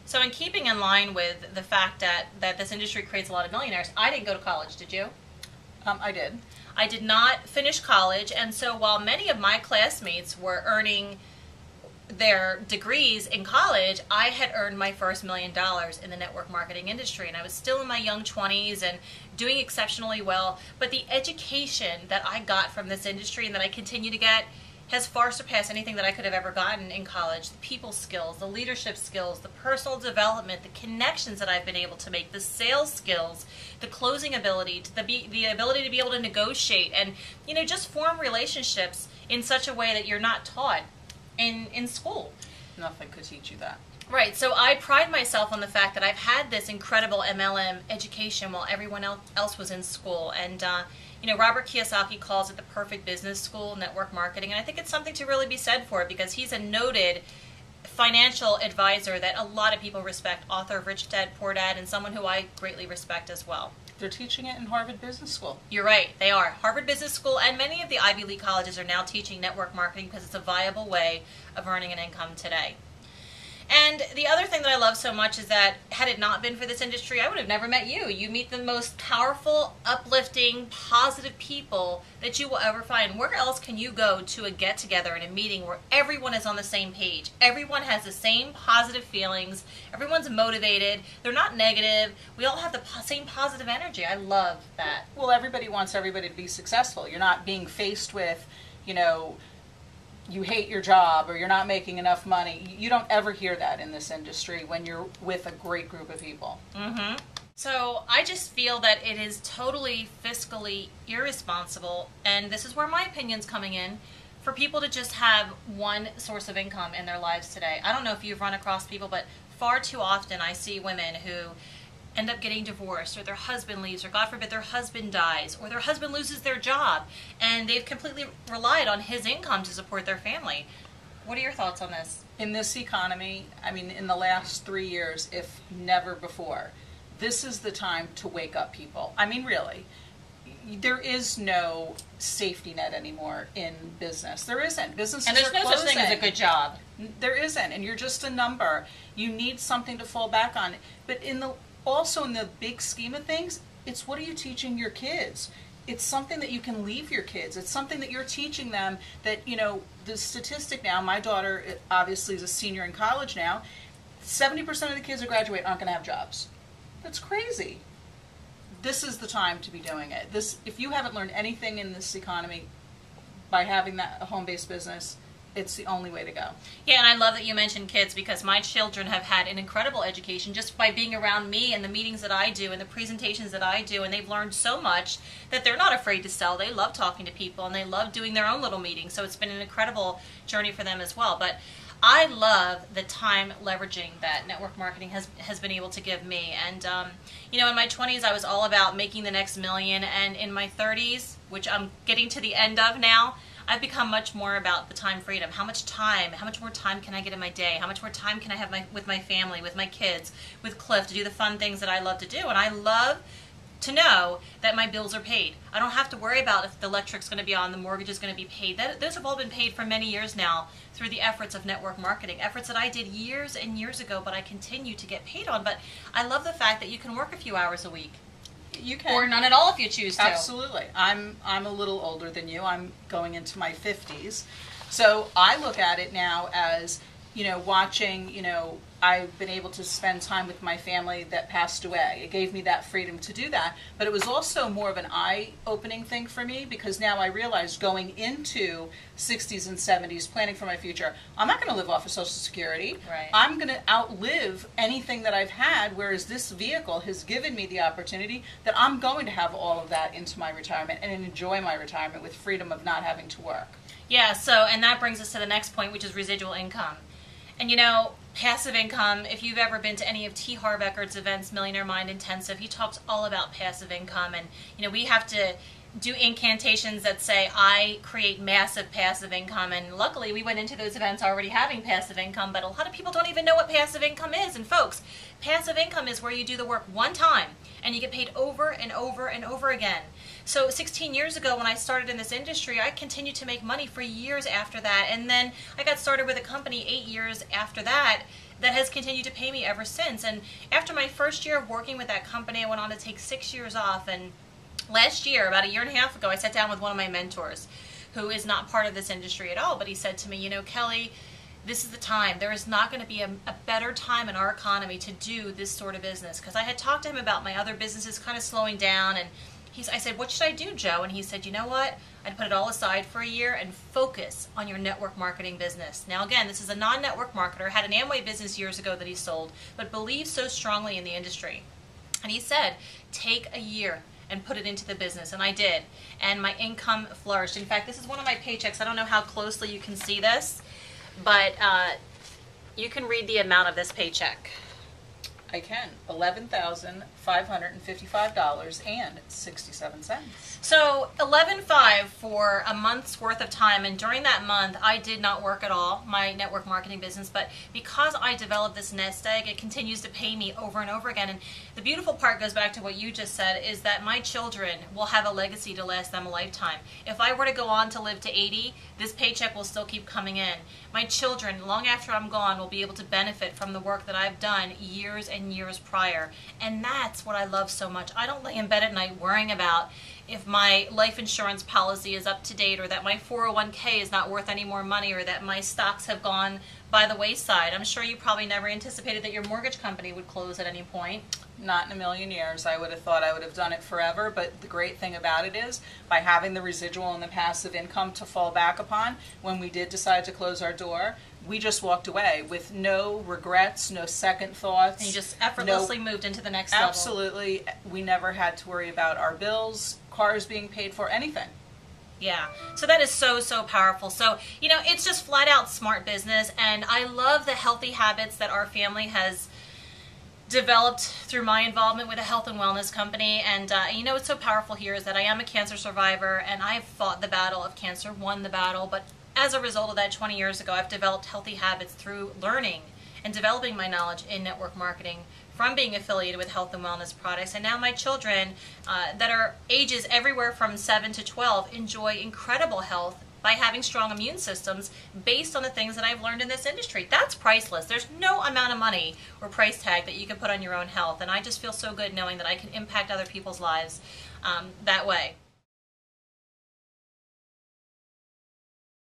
So in keeping in line with the fact that this industry creates a lot of millionaires, I didn't go to college, did you? I did. I did not finish college, and so while many of my classmates were earning their degrees in college, I had earned my first $1 million in the network marketing industry, and I was still in my young 20s and doing exceptionally well. But the education that I got from this industry and that I continue to get has far surpassed anything that I could have ever gotten in college. The people skills, the leadership skills, the personal development, the connections that I've been able to make, the sales skills, the closing ability, the ability to be able to negotiate and, you know, just form relationships in such a way that you're not taught in school. Nothing could teach you that. Right, so I pride myself on the fact that I've had this incredible MLM education while everyone else was in school. And, you know, Robert Kiyosaki calls it the perfect business school, network marketing. And I think it's something to really be said for it because he's a noted financial advisor that a lot of people respect, author of Rich Dad, Poor Dad, and someone who I greatly respect as well. They're teaching it in Harvard Business School. You're right, they are. Harvard Business School and many of the Ivy League colleges are now teaching network marketing because it's a viable way of earning an income today. And the other thing that I love so much is that had it not been for this industry, I would have never met you. You meet the most powerful, uplifting, positive people that you will ever find. Where else can you go to a get-together and a meeting where everyone is on the same page? Everyone has the same positive feelings. Everyone's motivated. They're not negative. We all have the same positive energy. I love that. Well, everybody wants everybody to be successful. You're not being faced with, you know, you hate your job or you're not making enough money. You don't ever hear that in this industry when you're with a great group of people. Mm-hmm. So I just feel that it is totally fiscally irresponsible, and this is where my opinion's coming in, for people to just have one source of income in their lives today. I don't know if you've run across people, but far too often I see women who end up getting divorced, or their husband leaves, or God forbid their husband dies, or their husband loses their job, and they've completely relied on his income to support their family. What are your thoughts on this? In this economy, I mean, in the last 3 years, if never before, this is the time to wake up people. I mean, really. There is no safety net anymore in business. There isn't. Businesses are closing. And there's no such thing as a good job. There isn't, and you're just a number. You need something to fall back on. But also in the big scheme of things, it's what are you teaching your kids? It's something that you can leave your kids. It's something that you're teaching them that, you know, the statistic now, my daughter obviously is a senior in college now, 70% of the kids that graduate aren't going to have jobs. That's crazy. This is the time to be doing it. If you haven't learned anything in this economy by having that home-based business, it's the only way to go. Yeah, and I love that you mentioned kids because my children have had an incredible education just by being around me and the meetings that I do and the presentations that I do, and they've learned so much that they're not afraid to sell. They love talking to people and they love doing their own little meetings, so it's been an incredible journey for them as well. But I love the time leveraging that network marketing has been able to give me. And, you know, in my 20s, I was all about making the next million, and in my 30s, which I'm getting to the end of now, I've become much more about the time freedom. How much more time can I get in my day? How much more time can I have with my family, with my kids, with Cliff, to do the fun things that I love to do? And I love to know that my bills are paid. I don't have to worry about if the electric's going to be on, the mortgage is going to be paid. Those have all been paid for many years now through the efforts of network marketing, efforts that I did years and years ago, but I continue to get paid on. But I love the fact that you can work a few hours a week. You can. Or none at all if you choose to. Absolutely. I'm a little older than you. I'm going into my 50s. So I look at it now as, you know, watching, you know, I've been able to spend time with my family that passed away. It gave me that freedom to do that. But it was also more of an eye-opening thing for me because now I realized going into 60s and 70s, planning for my future, I'm not going to live off of Social Security. Right. I'm going to outlive anything that I've had, whereas this vehicle has given me the opportunity that I'm going to have all of that into my retirement and enjoy my retirement with freedom of not having to work. Yeah, so, and that brings us to the next point, which is residual income. And you know, passive income, if you've ever been to any of T. Harv Eckert's events, Millionaire Mind Intensive, he talks all about passive income. And, you know, we have to do incantations that say, I create massive passive income. And luckily, we went into those events already having passive income, but a lot of people don't even know what passive income is. And folks, passive income is where you do the work one time and you get paid over and over and over again. So 16 years ago when I started in this industry, I continued to make money for years after that. And then I got started with a company 8 years after that, that has continued to pay me ever since. And after my first year of working with that company, I went on to take 6 years off. And last year, about a year and a half ago, I sat down with one of my mentors who is not part of this industry at all, but he said to me, you know, Kelly, this is the time. There is not going to be a better time in our economy to do this sort of business. Because I had talked to him about my other businesses kind of slowing down, and I said, what should I do, Joe? And he said, you know what? I'd put it all aside for a year and focus on your network marketing business. Now, again, this is a non-network marketer, had an Amway business years ago that he sold, but believes so strongly in the industry. And he said, take a year and put it into the business. And I did. And my income flourished. In fact, this is one of my paychecks. I don't know how closely you can see this, but you can read the amount of this paycheck. I can. $11,555.67. So $11,500 for a month's worth of time, and during that month I did not work at all, my network marketing business, but because I developed this nest egg, it continues to pay me over and over again. And the beautiful part goes back to what you just said, is that my children will have a legacy to last them a lifetime. If I were to go on to live to 80, this paycheck will still keep coming in. My children, long after I'm gone, will be able to benefit from the work that I've done years and years prior. And that's what I love so much. I don't lay in bed at night worrying about if my life insurance policy is up to date, or that my 401k is not worth any more money, or that my stocks have gone by the wayside. I'm sure you probably never anticipated that your mortgage company would close at any point. Not in a million years. I would have thought I would have done it forever, but the great thing about it is, by having the residual and the passive income to fall back upon, when we did decide to close our door, we just walked away with no regrets, no second thoughts. And you just effortlessly moved into the next level. Absolutely. We never had to worry about our bills, cars being paid for, anything. Yeah, so that is so, so powerful. So, you know, it's just flat out smart business, and I love the healthy habits that our family has developed through my involvement with a health and wellness company. And you know what's so powerful here is that I am a cancer survivor, and I've fought the battle of cancer, won the battle, but as a result of that 20 years ago, I've developed healthy habits through learning and developing my knowledge in network marketing from being affiliated with health and wellness products. And now my children that are ages everywhere from 7 to 12 enjoy incredible health by having strong immune systems based on the things that I've learned in this industry. That's priceless. There's no amount of money or price tag that you can put on your own health. And I just feel so good knowing that I can impact other people's lives that way.